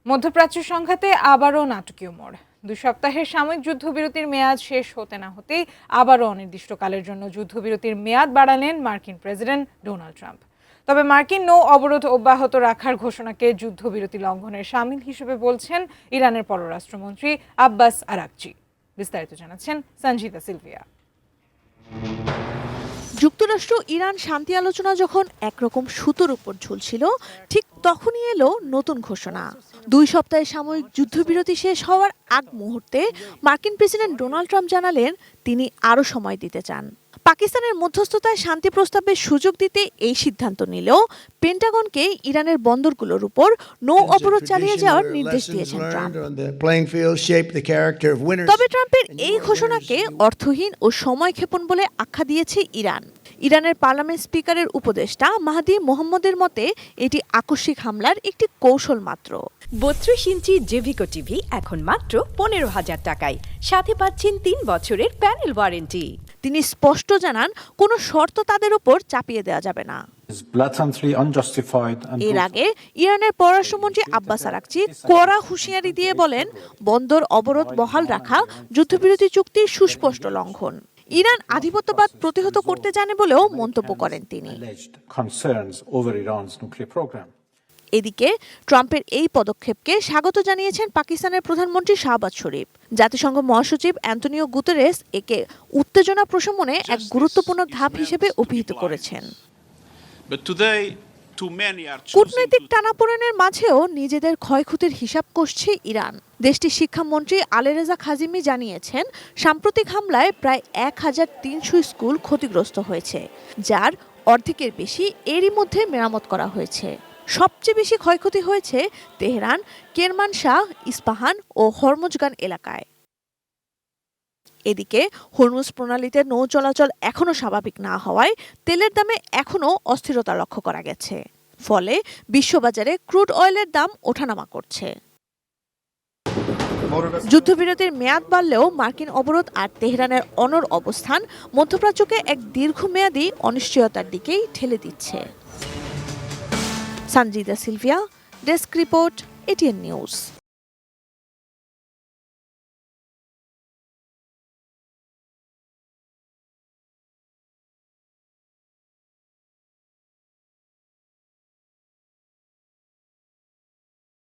মধ্যপ্রাচ্য সংঘাতে আবারও নাটকীয় মোড়। 2 সপ্তাহের সাময়িক যুদ্ধবিরতির মেয়াদ শেষ হতে না হতেই আবারও অনির্দিষ্টকালের জন্য যুদ্ধবিরতির মেয়াদ বাড়ালেন মার্কিন প্রেসিডেন্ট ডোনাল্ড ট্রাম্প। তবে মার্কিন নৌ অবরোধ অব্যাহত রাখার ঘোষণাকে যুদ্ধবিরতি লঙ্ঘনের শামিল হিসেবে বলছেন ইরানের পররাষ্ট্রমন্ত্রী আব্বাস আরাকচি। বিস্তারিত জানাচ্ছেন সঞ্জিতা সিলভিয়া। যুক্তরাষ্ট্র ইরান শান্তি আলোচনা যখন একরকম সুতোর উপর ঝুলছিল, ঠিক তখনই এলো নতুন ঘোষণা। 2 সপ্তাহের সাময়িক যুদ্ধবিরতি শেষ হওয়ার আগ মুহূর্তে মার্কিন প্রেসিডেন্ট ডোনাল্ড ট্রাম্প জানালেন তিনি আরও সময় দিতে চান। পাকিস্তানের মধ্যস্থতায় শান্তি প্রস্তাবের সুযোগ দিতে এই সিদ্ধান্ত নিলেও পেন্টাগনকে ইরানের বন্দরগুলোর উপর নৌ অবরোধ চালিয়ে যাওয়ার নির্দেশ দিয়েছেন ট্রাম্প। তবে ট্রাম্পের এই ঘোষণাকে অর্থহীন ও সময়ক্ষেপণ বলে আখ্যা দিয়েছে ইরান। ইরানের পার্লামেন্ট স্পিকারের উপদেষ্টা মাহদি মোহাম্মদের মতে এটি আকস্মিক হামলার একটি কৌশল মাত্র। 32 ইঞ্চি জেভিকো টিভি এখন মাত্র 15,000 টাকায়, সাথে পাচ্ছেন 3 বছরের প্যানেল ওয়ারেন্টি। তিনি স্পষ্ট জানান কোনো শর্ত তাদের উপর চাপিয়ে দেওয়া যাবে না। এর আগে ইরানের পররাষ্ট্রমন্ত্রী আব্বাস আরাকচি কড়া হুঁশিয়ারি দিয়ে বলেন, বন্দর অবরোধ বহাল রাখা যুদ্ধবিরতি চুক্তির সুস্পষ্ট লঙ্ঘন। ইরান আধিপত্যবাদ প্রতিহত করতে জানে বলেও মন্তব্য করেন তিনি। এদিকে ট্রাম্পের এই পদক্ষেপকে স্বাগত জানিয়েছেন পাকিস্তানের প্রধানমন্ত্রী শাহবাজ শরীফ। জাতিসংঘ মহাসচিব অ্যান্টোনিও গুতেরেস একে উত্তেজনা প্রশমনে এক গুরুত্বপূর্ণ ধাপ হিসেবে অভিহিত করেছেন। কূটনৈতিক টানাপোড়েনের মাঝেও নিজেদের ক্ষয়ক্ষতির হিসাব কষছে ইরান। দেশটির শিক্ষামন্ত্রী আলেরেজা খাজিমি জানিয়েছেন, সাম্প্রতিক হামলায় প্রায় 1300 স্কুল ক্ষতিগ্রস্ত হয়েছে, যার অর্ধেকের বেশি এরই মধ্যে মেরামত করা হয়েছে। সবচেয়ে বেশি ক্ষয়ক্ষতি হয়েছে তেহরান, কেরমানশাহ, ইস্পাহান ও হরমুজগান এলাকায়। এদিকে হরমুজ প্রণালীতে নৌ চলাচল এখনও স্বাভাবিক না হওয়ায় তেলের দামে এখনও অস্থিরতা লক্ষ্য করা গেছে। ফলে বিশ্ববাজারে ক্রুড অয়েলের দাম ওঠানামা করছে। যুদ্ধবিরতির মেয়াদ বাড়লেও মার্কিন অবরোধ আর তেহরানের অনড় অবস্থান মধ্যপ্রাচ্যকে এক দীর্ঘমেয়াদী অনিশ্চয়তার দিকেই ঠেলে দিচ্ছে। Sanjita Sylvia, desk report, ATN news.